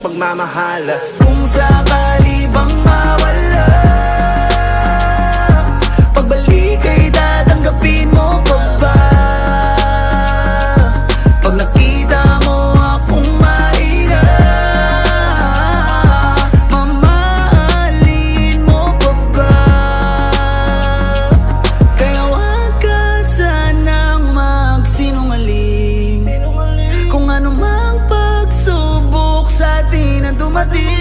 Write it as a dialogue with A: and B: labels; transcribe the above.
A: Pagmamahala kung sakali bang mawala, pagbalik ay tatanggapin mo pa ba? Pag nakita mo akong mahina, mamahalin mo pa ba? Kaya wag ka sanang magsinungaling, kung ano mang pagsubok sa atin ang dumating.